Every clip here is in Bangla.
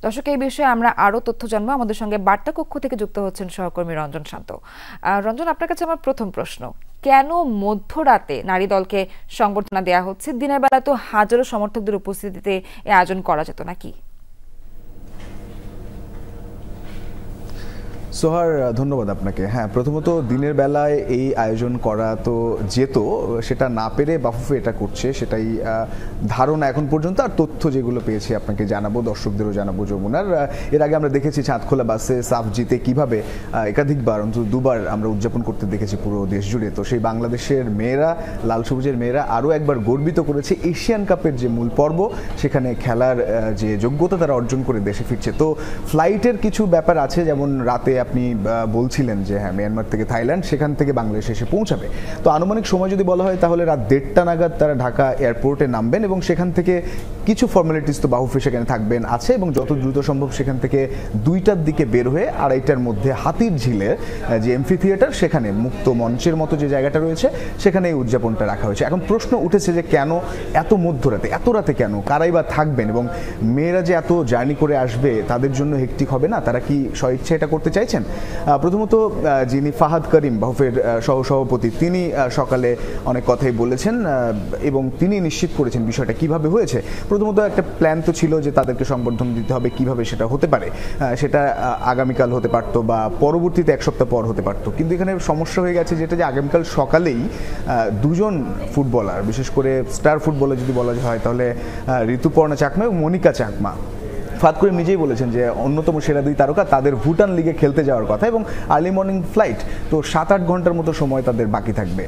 দর্শক, এই বিষয়ে আমরা আরো তথ্য জানবো। আমাদের সঙ্গে বার্তা কক্ষ থেকে যুক্ত হচ্ছেন সহকর্মী রঞ্জন শান্ত। রঞ্জন, আপনার কাছে আমার প্রথম প্রশ্ন, কেন মধ্যরাতে নারী দলকে সংবর্ধনা দেওয়া হচ্ছে? দিনের বেলা তো হাজারো সমর্থকদের উপস্থিতিতে এই আয়োজন করা যেত নাকি? সোহার, ধন্যবাদ আপনাকে। হ্যাঁ, প্রথমত দিনের বেলায় এই আয়োজন করা তো যেত, সেটা না পেরে বাফুফে এটা করছে, সেটাই ধারণা এখন পর্যন্ত। আর তথ্য যেগুলো পেয়েছি আপনাকে জানাবো, দর্শকদেরও জানাবো। যমুনার এর আগে আমরা দেখেছি চাঁদখোলা বাসে সাফ জিতে কিভাবে একাধিকবার, অন্তত দুবার আমরা উদযাপন করতে দেখেছি পুরো দেশ জুড়ে। তো সেই বাংলাদেশের মেয়েরা, লাল সবুজের মেয়েরা আরও একবার গর্বিত করেছে এশিয়ান কাপের যে মূল পর্ব, সেখানে খেলার যে যোগ্যতা তারা অর্জন করে দেশে ফিরছে। তো ফ্লাইটের কিছু ব্যাপার আছে, যেমন রাতে আপনি বলছিলেন যে হ্যাঁ, মিয়ানমার থেকে থাইল্যান্ড, সেখান থেকে বাংলাদেশে এসে পৌঁছাবে। তো আনুমানিক সময় যদি বলা হয় তাহলে রাত 1:30 নাগাদ তারা ঢাকা এয়ারপোর্টে নামবেন এবং সেখান থেকে কিছু ফর্মালিটিস তো বাহুফে সেখানে থাকবেন আছে, এবং যত দ্রুত সম্ভব সেখান থেকে 2টার দিকে বের হয়ে 2:30টার মধ্যে হাতির ঝিলে যে এমফি থিয়েটার, সেখানে মুক্ত মঞ্চের মতো যে জায়গাটা রয়েছে সেখানে এই উদযাপনটা রাখা হয়েছে। এখন প্রশ্ন উঠেছে যে কেন এত মধ্যরাতে, এত রাতে কেন, কারাই বা থাকবেন, এবং মেয়েরা যে এত জার্নি করে আসবে তাদের জন্য হেক্টিক হবে না? তারা কি স্বইচ্ছা এটা করতে চাইছেন? প্রথমত যিনি ফাহাদ করিম বাহুফের সহসভাপতি, তিনি সকালে অনেক কথাই বলেছেন এবং তিনি নিশ্চিত করেছেন বিষয়টা কিভাবে হয়েছে। প্রথমত একটা প্ল্যান তো ছিল যে তাদেরকে সংবর্ধনা দিতে হবে, কিভাবে সেটা হতে পারে, সেটা আগামীকাল হতে পারতো বা পরবর্তীতে 1 সপ্তাহ পর হতে পারতো। কিন্তু এখানে সমস্যা হয়ে গেছে যেটা, যে আগামীকাল সকালেই দুজন ফুটবলার, বিশেষ করে স্টার ফুটবলার যদি বলা হয় তাহলে ঋতুপর্ণা চাকমা এবং মনিকা চাকমা, ফাদ করিম নিজেই বলেছেন যে অন্যতম সেরা 2 তারকা তাদের ভুটান লিগে খেলতে যাওয়ার কথা, এবং আর্লি মর্নিং ফ্লাইট, তো 7-8 ঘন্টার মতো সময় তাদের বাকি থাকবে।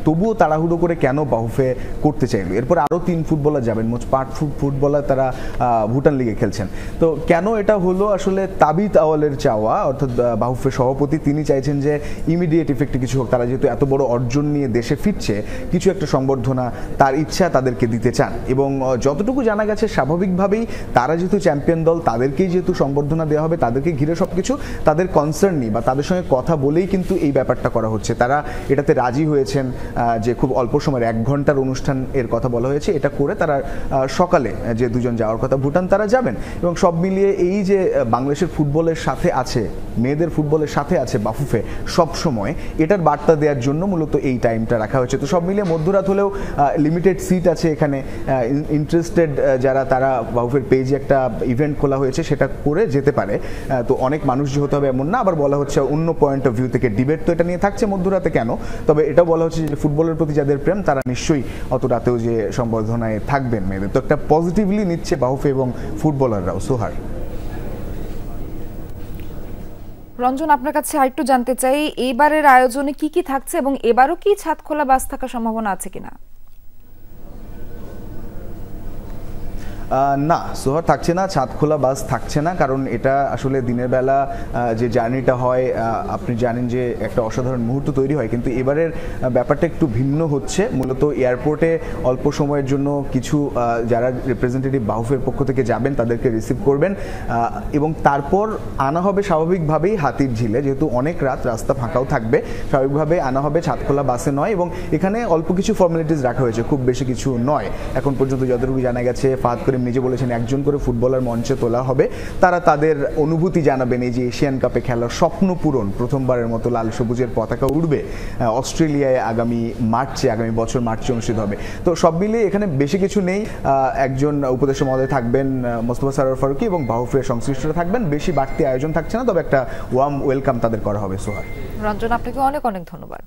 তবুও তাড়াহুড়ো করে কেন বাহুফে করতে চাইলো? এরপর আরও 3 ফুটবলার যাবেন, মোট 5 ফুটবলার তারা ভুটান লিগে খেলছেন। তো কেন এটা হলো? আসলে তাবিত আওয়ালের চাওয়া, অর্থাৎ বাহুফে সভাপতি, তিনি চাইছেন যে ইমিডিয়েট ইফেক্টে কিছু হোক। তারা যেহেতু এত বড় অর্জন নিয়ে দেশে ফিরছে, কিছু একটা সংবর্ধনা তার ইচ্ছা তাদেরকে দিতে চান। এবং যতটুকু জানা গেছে স্বাভাবিকভাবেই তারা যেহেতু চ্যাম্পিয়ন দল, তাদেরকেই যেহেতু সংবর্ধনা দেওয়া হবে, তাদেরকে ঘিরে সবকিছু, তাদের কনসার্ন নেই বা তাদের সঙ্গে কথা বলেই কিন্তু এই ব্যাপারটা করা হচ্ছে। তারা এটাতে রাজি হয়েছেন যে খুব অল্প সময়ের 1 ঘন্টার অনুষ্ঠান এর কথা বলা হয়েছে, এটা করে তারা সকালে যে দুজন যাওয়ার কথা ভুটান, তারা যাবেন। এবং সব মিলিয়ে এই যে বাংলাদেশের ফুটবলের সাথে আছে, মেয়েদের ফুটবলের সাথে আছে বাফুফে সব সময়, এটার বার্তা দেওয়ার জন্য মূলত এই টাইমটা রাখা হয়েছে। তো সব মিলিয়ে মধ্যরাত হলেও লিমিটেড সিট আছে এখানে। ইন্টারেস্টেড যারা, তারা বাফুফের পেজে একটা ইভেন্ট খোলা হয়েছে, সেটা করে যেতে পারে। তো অনেক মানুষ যে হতে হবে এমন না। আবার বলা হচ্ছে অন্য পয়েন্ট অফ ভিউ থেকে ডিবেট তো এটা নিয়ে থাকছে মধ্যরাতে কেন, তবে এটাও বলা হচ্ছে যে ফুটবলের প্রতি যাদের প্রেম তারা নিশ্চয়ই অত রাতেও যে সংবর্ধনায় থাকবেন মেয়েদের। তো একটা পজিটিভলি নিচ্ছে বাহুফে এবং ফুটবলাররাও। সোহার, রঞ্জন, আপনার কাছে আরেকটু জানতে চাই, এইবারের আয়োজনে কি কি থাকছে এবং এবারও কি ছাদখোলা বাস থাকার সম্ভাবনা আছে কিনা? না সোহার, থাকছে না, ছাদখোলা বাস থাকছে না, কারণ এটা আসলে দিনের বেলা যে জার্নিটা হয়, আপনি জানেন যে একটা অসাধারণ মুহূর্ত তৈরি হয়। কিন্তু এবারের ব্যাপারটা একটু ভিন্ন হচ্ছে। মূলত এয়ারপোর্টে অল্প সময়ের জন্য কিছু যারা রিপ্রেজেন্টেটিভ বাহুফের পক্ষ থেকে যাবেন তাদেরকে রিসিভ করবেন, এবং তারপর আনা হবে স্বাভাবিকভাবেই হাতির ঝিলে, যেহেতু অনেক রাত, রাস্তা ফাঁকাও থাকবে, স্বাভাবিকভাবে আনা হবে ছাদখোলা বাসে নয়। এবং এখানে অল্প কিছু ফর্মালিটিস রাখা হয়েছে, খুব বেশি কিছু নয়। এখন পর্যন্ত যতটুকু জানা গেছে, ফাহাদ করিম নিজে বলেছেন 1 জন করে ফুটবলার মঞ্চে তোলা হবে, তারা তাদের অনুভূতি জানাবেন। এই যে এশিয়ান কাপে খেলার স্বপ্ন পূরণ, প্রথমবারের মতো লাল সবুজের পতাকা উড়বে অস্ট্রেলিয়ায় আগামী বছর মার্চে অনুষ্ঠিত হবে। তো সব মিলিয়ে এখানে বেশি কিছু নেই। একজন উপদেষ্টা মহোদয় থাকবেন, মোস্তফা সরোয়ার ফারুকী, এবং বাহুফের সংশ্লিষ্টরা থাকবেন। বেশি বাড়তি আয়োজন থাকছে না, তবে একটা ওয়ার্ম ওয়েলকাম তাদের করা হবে। সোহার, রঞ্জন, আপনাকে অনেক অনেক ধন্যবাদ।